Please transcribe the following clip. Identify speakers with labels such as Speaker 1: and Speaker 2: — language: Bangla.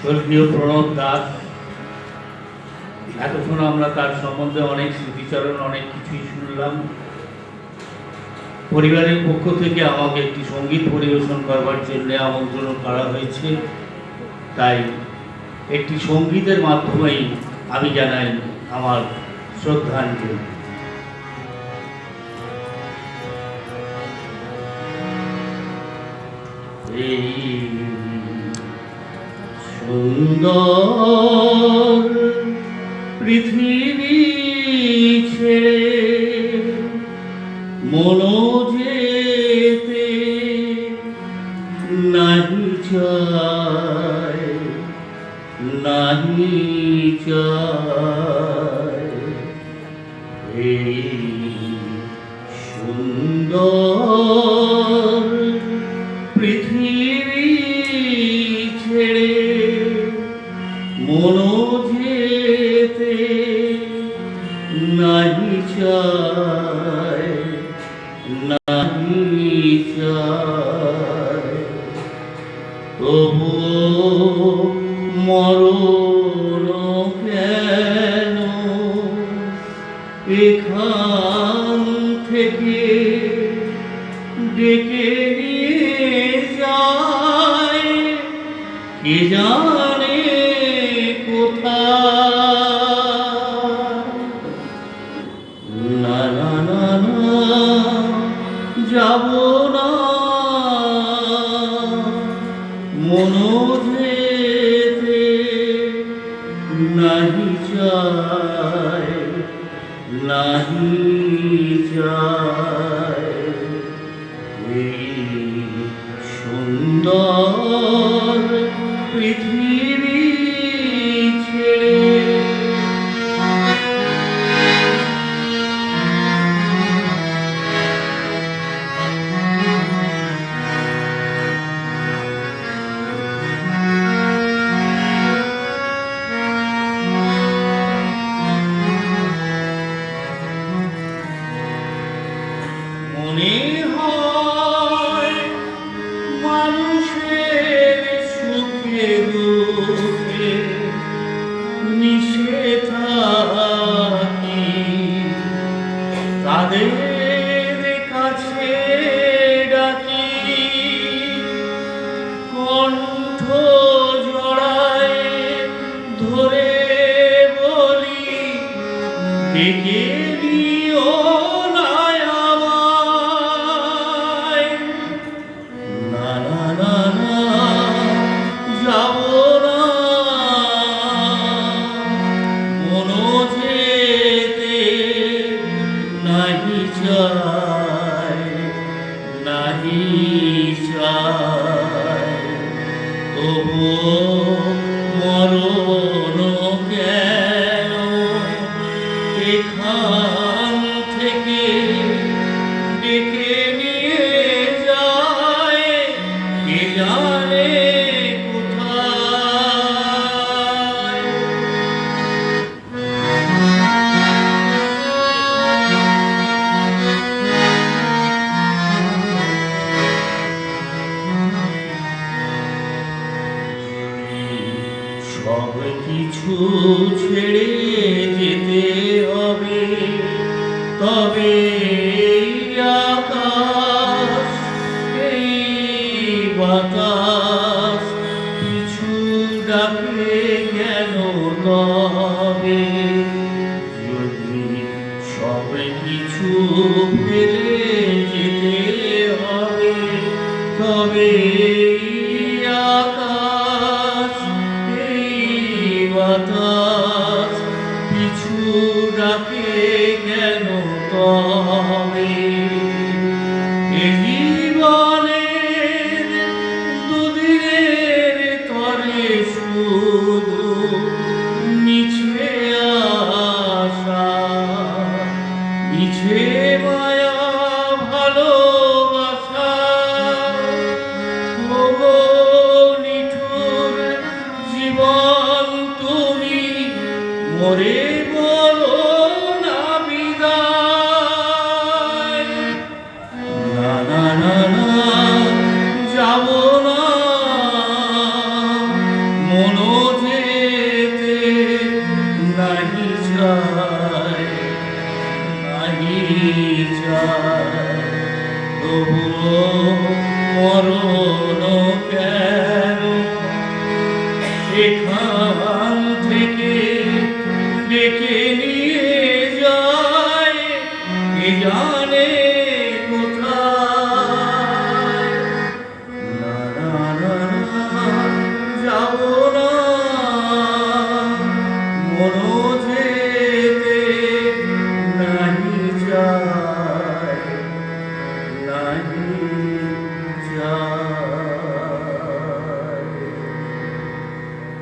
Speaker 1: স্বর্গীয় প্রণব দাস। এতক্ষণ আমরা তার সম্বন্ধে অনেক স্মৃতিচারণ অনেক কিছুই শুনলাম। পরিবারের পক্ষ থেকে আমাকে একটি সঙ্গীত পরিবেশন করবার জন্য আমন্ত্রণ করা হয়েছে, তাই একটি সঙ্গীতের মাধ্যমেই আমি জানাই আমার শ্রদ্ধাঞ্জলি। এই সুন্দর পৃথিবী ছেড়ে মনো যেতে নাহি চায়, নাহি চায়। এই সুন্দর পৃথিবী ছেড়ে মনো যেতে নাহি চায়, নাহি চায়। তবুও মরণ কেন এখান থেকে ডেকে নিয়ে যায়, কে জানে কোথায়। না না না না, যাব না, মনো যেতে নাহি চায়, নাহি চায়। এই সুন্দর পৃথিবী ছেড়ে। মনে হয় মানুষের সুখে দুঃখে মিশে থাকি, তাদের কাছে ডাকি, কণ্ঠ জড়ায় ধরে বলি, ডেকে নিও না আমায়। না না না না, যাব না, মনো যেতে নাহি চায়, নাহি চায়। তবুও মরণ কেন এখান থেকে ডেকে নিয়ে যায়, কে জানে কোথায়। চায়, তবুও মরণ কেন এখান থেকে ডেকে নিয়ে যায়, এ যায়